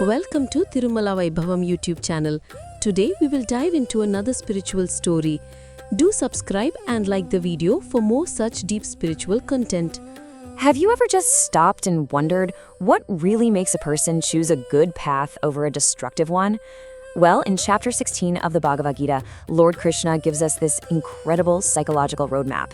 Welcome to Tirumala Vaibhavam YouTube channel. Today we will dive into another spiritual story. Do subscribe and like the video for more such deep spiritual content. Have you ever just stopped and wondered what really makes a person choose a good path over a destructive one? Well, in Chapter 16 of the Bhagavad Gita, Lord Krishna gives us this incredible psychological roadmap.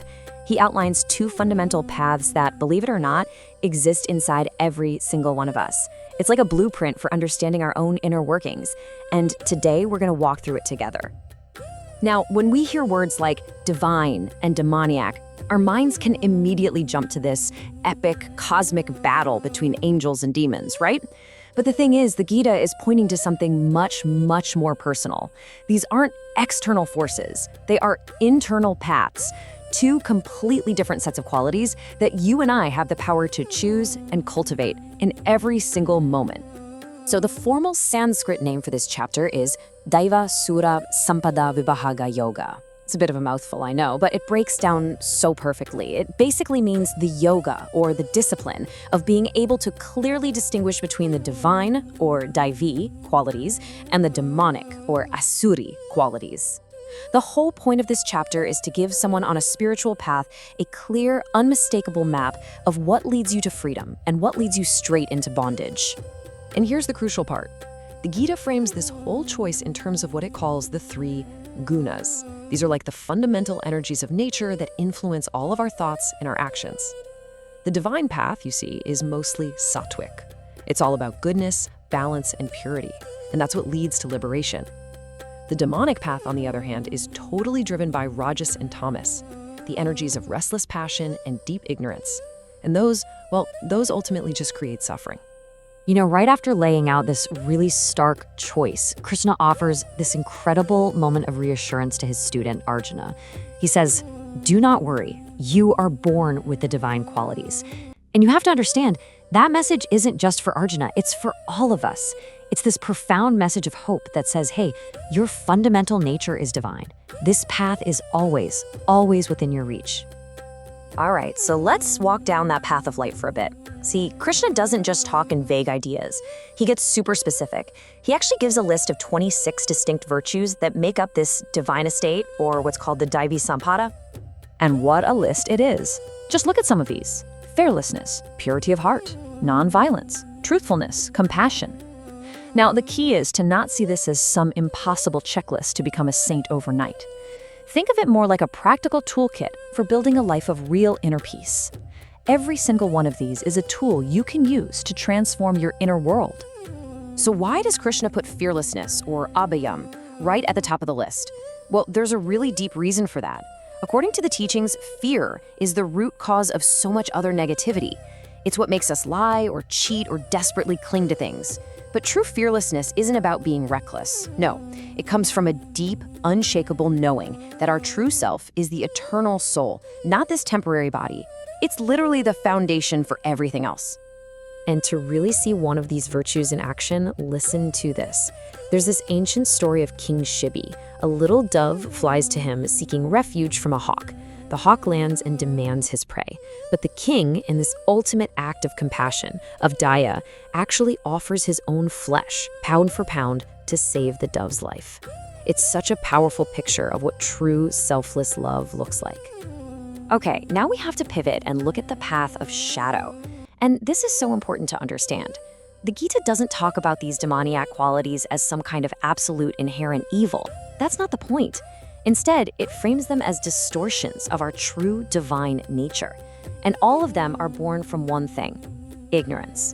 He outlines two fundamental paths that, believe it or not, exist inside every single one of us. It's like a blueprint for understanding our own inner workings, and today we're going to walk through it together. Now, when we hear words like divine and demoniac, our minds can immediately jump to this epic, cosmic battle between angels and demons, right? But the thing is, the Gita is pointing to something much, much more personal. These aren't external forces. They are internal paths, two completely different sets of qualities that you and I have the power to choose and cultivate in every single moment. So the formal Sanskrit name for this chapter is Daivasura Sampad Vibhaga Yoga. It's a bit of a mouthful, I know, but it breaks down so perfectly. It basically means the yoga, or the discipline, of being able to clearly distinguish between the divine, or Daivi, qualities, and the demonic, or Asuri, qualities. The whole point of this chapter is to give someone on a spiritual path a clear, unmistakable map of what leads you to freedom and what leads you straight into bondage. And here's the crucial part. The Gita frames this whole choice in terms of what it calls the three gunas. These are like the fundamental energies of nature that influence all of our thoughts and our actions. The divine path, you see, is mostly sattvic. It's all about goodness, balance, and purity, and that's what leads to liberation. The demonic path, on the other hand, is totally driven by rajas and tamas, the energies of restless passion and deep ignorance. And those ultimately just create suffering. You know, right after laying out this really stark choice, Krishna offers this incredible moment of reassurance to his student, Arjuna. He says, "Do not worry, you are born with the divine qualities." And you have to understand, that message isn't just for Arjuna, it's for all of us. It's this profound message of hope that says, hey, your fundamental nature is divine. This path is always, always within your reach. All right, so let's walk down that path of light for a bit. See, Krishna doesn't just talk in vague ideas. He gets super specific. He actually gives a list of 26 distinct virtues that make up this divine estate, or what's called the Daivi Sampada. And what a list it is. Just look at some of these. Fearlessness, purity of heart, non-violence, truthfulness, compassion. Now, the key is to not see this as some impossible checklist to become a saint overnight. Think of it more like a practical toolkit for building a life of real inner peace. Every single one of these is a tool you can use to transform your inner world. So why does Krishna put fearlessness, or abhayam, right at the top of the list? Well, there's a really deep reason for that. According to the teachings, fear is the root cause of so much other negativity. It's what makes us lie or cheat or desperately cling to things. But true fearlessness isn't about being reckless. No, it comes from a deep, unshakable knowing that our true self is the eternal soul, not this temporary body. It's literally the foundation for everything else. And to really see one of these virtues in action, listen to this. There's this ancient story of King Shibi. A little dove flies to him seeking refuge from a hawk. The hawk lands and demands his prey. But the king, in this ultimate act of compassion, of daya, actually offers his own flesh, pound for pound, to save the dove's life. It's such a powerful picture of what true selfless love looks like. Okay, now we have to pivot and look at the path of shadow. And this is so important to understand. The Gita doesn't talk about these demoniac qualities as some kind of absolute inherent evil. That's not the point. Instead, it frames them as distortions of our true divine nature. And all of them are born from one thing: ignorance.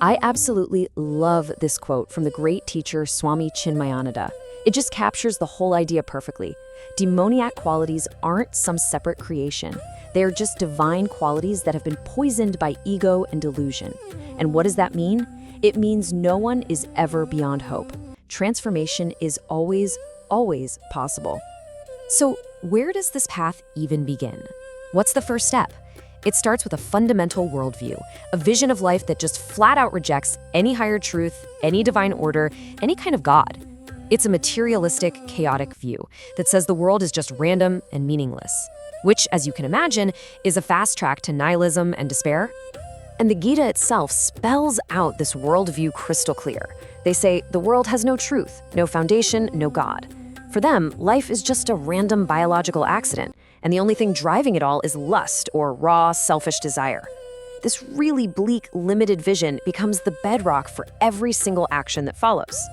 I absolutely love this quote from the great teacher Swami Chinmayananda. It just captures the whole idea perfectly. Demoniac qualities aren't some separate creation. They are just divine qualities that have been poisoned by ego and delusion. And what does that mean? It means no one is ever beyond hope. Transformation is always possible. So where does this path even begin? What's the first step? It starts with a fundamental worldview, a vision of life that just flat out rejects any higher truth, any divine order, any kind of God. It's a materialistic, chaotic view that says the world is just random and meaningless, which, as you can imagine, is a fast track to nihilism and despair. And the Gita itself spells out this worldview crystal clear. They say the world has no truth, no foundation, no God. For them, life is just a random biological accident, and the only thing driving it all is lust or raw, selfish desire. This really bleak, limited vision becomes the bedrock for every single action that follows.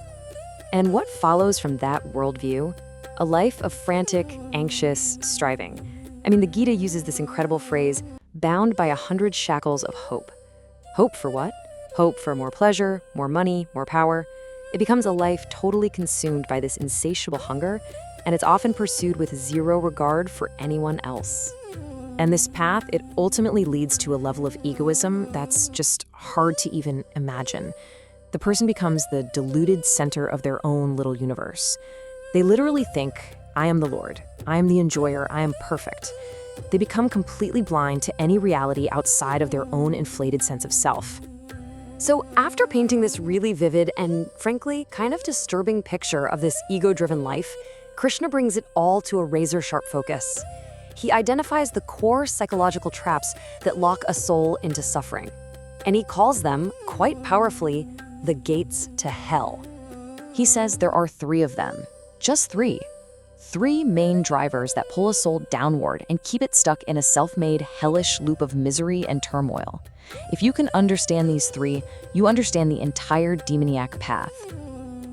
And what follows from that worldview? A life of frantic, anxious striving. I mean, the Gita uses this incredible phrase, bound by 100 shackles of hope. Hope for what? Hope for more pleasure, more money, more power. It becomes a life totally consumed by this insatiable hunger, and it's often pursued with zero regard for anyone else. And this path, it ultimately leads to a level of egoism that's just hard to even imagine. The person becomes the deluded center of their own little universe. They literally think, I am the Lord, I am the enjoyer, I am perfect. They become completely blind to any reality outside of their own inflated sense of self. So after painting this really vivid and, frankly, kind of disturbing picture of this ego-driven life, Krishna brings it all to a razor-sharp focus. He identifies the core psychological traps that lock a soul into suffering. And he calls them, quite powerfully, the gates to hell. He says there are 3 of them. Just 3. 3 main drivers that pull a soul downward and keep it stuck in a self-made, hellish loop of misery and turmoil. If you can understand these 3, you understand the entire demoniac path.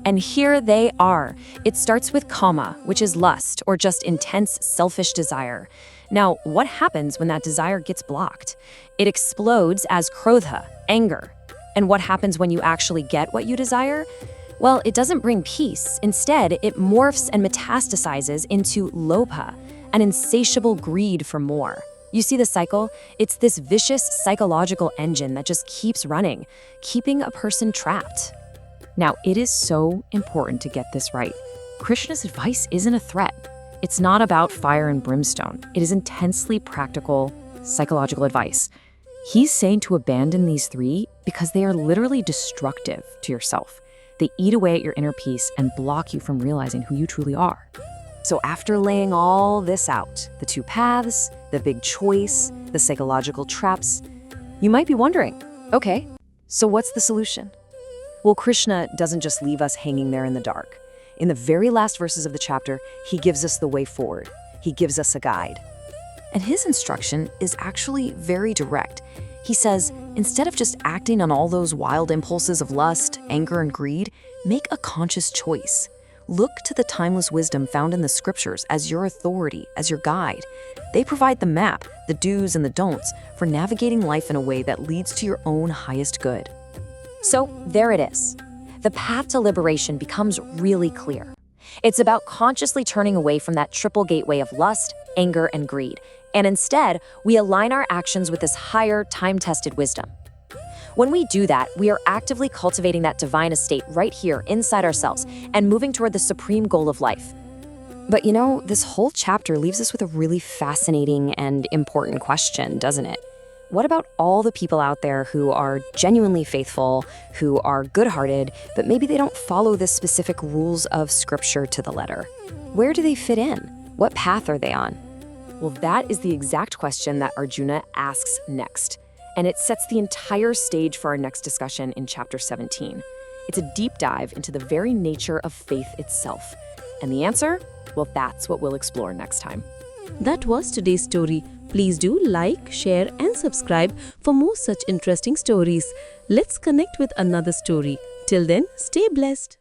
And here they are. It starts with kama, which is lust, or just intense, selfish desire. Now, what happens when that desire gets blocked? It explodes as krodha, anger. And what happens when you actually get what you desire? Well, it doesn't bring peace. Instead, it morphs and metastasizes into lobha, an insatiable greed for more. You see the cycle? It's this vicious psychological engine that just keeps running, keeping a person trapped. Now, it is so important to get this right. Krishna's advice isn't a threat. It's not about fire and brimstone. It is intensely practical, psychological advice. He's saying to abandon these 3 because they are literally destructive to yourself. They eat away at your inner peace and block you from realizing who you truly are. So after laying all this out, the 2 paths, the big choice, the psychological traps, you might be wondering, okay, so what's the solution? Well, Krishna doesn't just leave us hanging there in the dark. In the very last verses of the chapter, he gives us the way forward. He gives us a guide. And his instruction is actually very direct. He says, instead of just acting on all those wild impulses of lust, anger, and greed, make a conscious choice. Look to the timeless wisdom found in the scriptures as your authority, as your guide. They provide the map, the do's and the don'ts, for navigating life in a way that leads to your own highest good. So there it is. The path to liberation becomes really clear. It's about consciously turning away from that triple gateway of lust, anger, and greed. And instead, we align our actions with this higher, time-tested wisdom. When we do that, we are actively cultivating that divine estate right here inside ourselves and moving toward the supreme goal of life. But you know, this whole chapter leaves us with a really fascinating and important question, doesn't it? What about all the people out there who are genuinely faithful, who are good-hearted, but maybe they don't follow the specific rules of scripture to the letter? Where do they fit in? What path are they on? Well, that is the exact question that Arjuna asks next, and it sets the entire stage for our next discussion in chapter 17. It's a deep dive into the very nature of faith itself. And the answer? Well, that's what we'll explore next time. That was today's story. Please do like, share, and subscribe for more such interesting stories. Let's connect with another story. Till then, stay blessed.